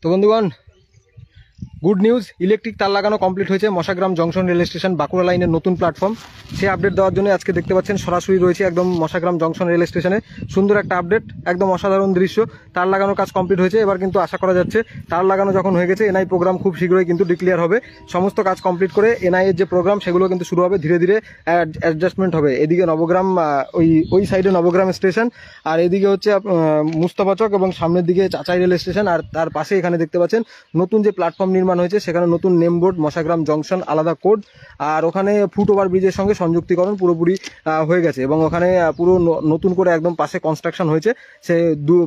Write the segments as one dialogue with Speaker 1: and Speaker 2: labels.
Speaker 1: তো বন্ধুগণ, good news, electric তার লাগানো কমপ্লিট হয়েছে Mashagram junction rail station Bankura লাইনের নতুন প্ল্যাটফর্ম। সেই আপডেট দেওয়ার জন্য আজকে দেখতে পাচ্ছেন সরাসরি রয়েছে একদম মশাগ্রাম জংশন রেল স্টেশনে। সুন্দর একটা আপডেট, একদম অসাধারণ দৃশ্য। তার লাগানোর কাজ কমপ্লিট হয়েছে। এবার কিন্তু আশা করা যাচ্ছে তার লাগানো যখন হয়ে গেছে, এনআই প্রোগ্রাম খুব শীঘ্রই কিন্তু ডিক্লেয়ার হবে। সমস্ত কাজ কমপ্লিট করে এনআই এর যে প্রোগ্রাম সেগুলো কিন্তু শুরু হবে, ধীরে ধীরে অ্যাডজাস্টমেন্ট হবে। এদিকে নবগ্রাম, ওই সাইডে নবগ্রাম স্টেশন, আর এদিকে হচ্ছে মুস্তাফাচক এবং সামনের দিকে চাচাই রেল স্টেশন। আর তার পাশে এখানে দেখতে পাচ্ছেন নতুন যে প্ল্যাটফর্ম নির্মাণ হয়েছে, সেখানে নতুন নেম বোর্ড, মশাগ্রাম জংশন আলাদা কোড, আর ওখানে ফুট ওভার ব্রিজের সঙ্গে সংযুক্তিকরণ পুরোপুরি হয়ে গেছে। এবং ওখানে পুরো নতুন করে একদম পাশে কনস্ট্রাকশন হয়েছে সে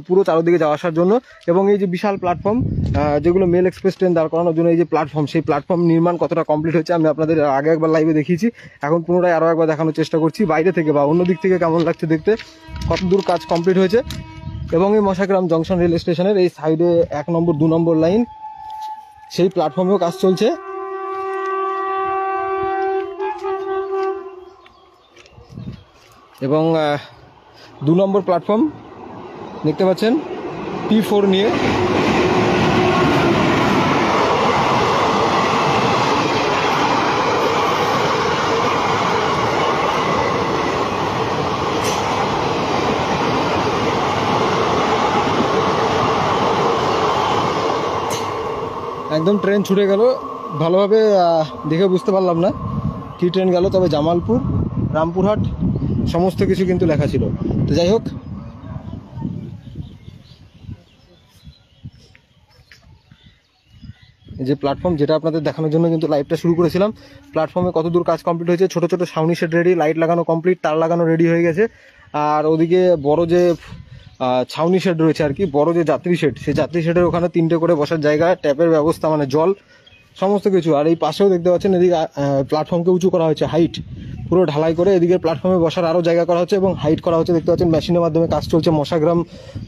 Speaker 1: পুরো চারদিকে যাওয়া আসার জন্য। এবং এই যে বিশাল প্ল্যাটফর্ম, যেগুলো মেল এক্সপ্রেস ট্রেন দাঁড় করানোর জন্য এই যে প্ল্যাটফর্ম, সেই প্ল্যাটফর্ম নির্মাণ কতটা কমপ্লিট হয়েছে আমি আপনাদের আগে একবার লাইভে দেখিয়েছি। এখন পুনরায় আরও একবার দেখানোর চেষ্টা করছি বাইরে থেকে বা অন্য দিক থেকে কেমন লাগছে দেখতে, কত দূর কাজ কমপ্লিট হয়েছে। এবং এই মশাগ্রাম জংশন রেল স্টেশনের এই সাইডে 1 নম্বর 2 নম্বর লাইন, সেই প্ল্যাটফর্মেও কাজ চলছে। এবং 2 নম্বর প্ল্যাটফর্ম দেখতে পাচ্ছেন P4 নিয়ে। একদম ট্রেন ছুটে গেল, ভালোভাবে দেখে বুঝতে পারলাম না কি ট্রেন গেল, তবে জামালপুর, রামপুরহাট সমস্ত কিছু কিন্তু লেখা ছিল। তো যাই হোক, যে প্ল্যাটফর্ম যেটা আপনাদের দেখানোর জন্য কিন্তু লাইভটা শুরু করেছিলাম, প্ল্যাটফর্মে কত দূর কাজ কমপ্লিট হয়েছে। ছোট ছোট ছাউনি শেড রেডি, লাইট লাগানো কমপ্লিট, তার লাগানো রেডি হয়ে গেছে। আর ওদিকে বড় যে ছাউনি শেড রয়েছে আর কি, বড় যে যাত্রী শেড, সেই যাত্রী শেডের ওখানে 3টে করে বসার জায়গা, ট্যাপের ব্যবস্থা, মানে জল, সমস্ত কিছু। আর এই পাশেও দেখতে পাচ্ছেন এদিকে প্ল্যাটফর্মকে উঁচু করা হয়েছে, হাইট পুরো ঢালাই করে এদিকে প্ল্যাটফর্মে বসার আরও জায়গা করা হচ্ছে এবং হাইট করা হচ্ছে। দেখতে পাচ্ছেন মেশিনের মাধ্যমে কাজ চলছে মশাগ্রাম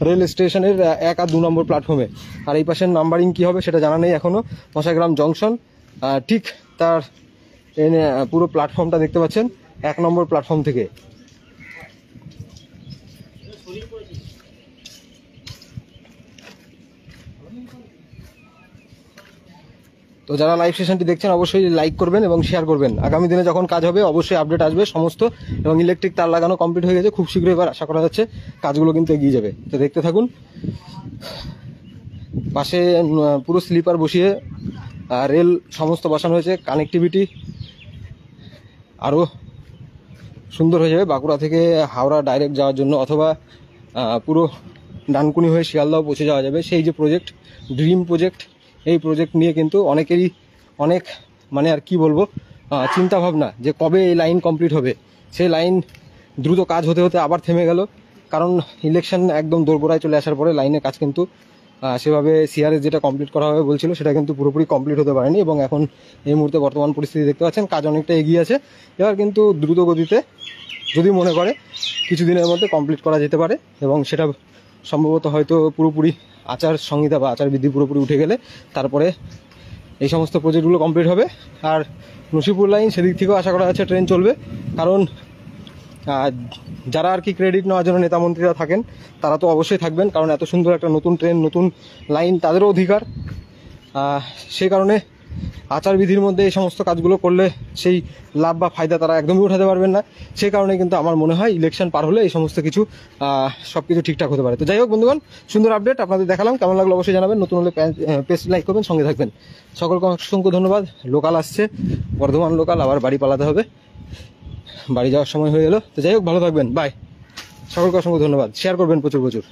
Speaker 1: রেল স্টেশনের 1 আর 2 নম্বর প্ল্যাটফর্মে। আর এই পাশের নাম্বারিং কী হবে সেটা জানা নেই এখনও। মশাগ্রাম জংশন, ঠিক তার পুরো প্ল্যাটফর্মটা দেখতে পাচ্ছেন 1 নম্বর প্ল্যাটফর্ম থেকে। তো যারা লাইভ সেশনটি দেখছেন অবশ্যই লাইক করবেন এবং শেয়ার করবেন। আগামী দিনে যখন কাজ হবে অবশ্যই আপডেট আসবে সমস্ত। এবং ইলেকট্রিক তার লাগানো কমপ্লিট হয়ে গেছে, খুব শীঘ্রই এবার আশা করা যাচ্ছে কাজগুলো কিন্তু এগিয়ে যাবে। তো দেখতে থাকুন। পাশে পুরো স্লিপার বসিয়ে রেল সমস্ত বসানো হয়েছে, কানেক্টিভিটি আরও সুন্দর হয়ে যাবে। বাঁকুড়া থেকে হাওড়া ডাইরেক্ট যাওয়ার জন্য, অথবা পুরো ডানকুনি হয়ে শিয়ালদাও পৌঁছে যাওয়া যাবে। সেই যে প্রজেক্ট, ড্রিম প্রজেক্ট, এই প্রজেক্ট নিয়ে কিন্তু অনেকেরই অনেক, মানে আর কি বলবো, চিন্তাভাবনা যে কবে এই লাইন কমপ্লিট হবে। সেই লাইন দ্রুত কাজ হতে হতে আবার থেমে গেল, কারণ ইলেকশন একদম দোরগোড়ায় চলে আসার পরে লাইনের কাজ কিন্তু সেভাবে সিআরএস যেটা কমপ্লিট করা হবে বলছিল সেটা কিন্তু পুরোপুরি কমপ্লিট হতে পারেনি। এবং এখন এই মুহূর্তে বর্তমান পরিস্থিতি দেখতে পাচ্ছেন কাজ অনেকটা এগিয়ে আছে। এবার কিন্তু দ্রুত গতিতে যদি মনে করে কিছুদিনের মধ্যে কমপ্লিট করা যেতে পারে। এবং সেটা সম্ভবত হয়তো পুরোপুরি আচার সংহিতা বা আচার বিধি পুরোপুরি উঠে গেলে তারপরে এই সমস্ত প্রজেক্টগুলো কমপ্লিট হবে। আর নসিপুর লাইন, সেদিক থেকেও আশা করা যাচ্ছে ট্রেন চলবে, কারণ যারা আর কি ক্রেডিট নেওয়ার জন্য নেতা মন্ত্রীরা থাকেন তারা তো অবশ্যই থাকবেন, কারণ এত সুন্দর একটা নতুন ট্রেন, নতুন লাইন তাদেরও অধিকার। সেই কারণে আচার বিধির মধ্যে এই সমস্ত কাজগুলো করলে সেই লাভ বা ফায়দা তারা একদমই উঠাতে পারবেন না। সেই কারণে কিন্তু আমার মনে হয় ইলেকশন পার হলে এই সমস্ত কিছু সব কিছু ঠিকঠাক হতে পারে। তো যাই হোক বন্ধুগণ, সুন্দর আপডেট আপনাদের দেখালাম, কেমন লাগলো অবশ্যই জানাবেন। নতুন হলে পেজ লাইক করবেন, সঙ্গে থাকবেন। সকলকে অসংখ্য ধন্যবাদ। লোকাল আসছে, বর্ধমান লোকাল, আবার বাড়ি পালাতে হবে, বাড়ি যাওয়ার সময় হয়ে গেল। তো যাই হোক, ভালো থাকবেন, বাই। সকলকে অসংখ্য ধন্যবাদ, শেয়ার করবেন প্রচুর প্রচুর।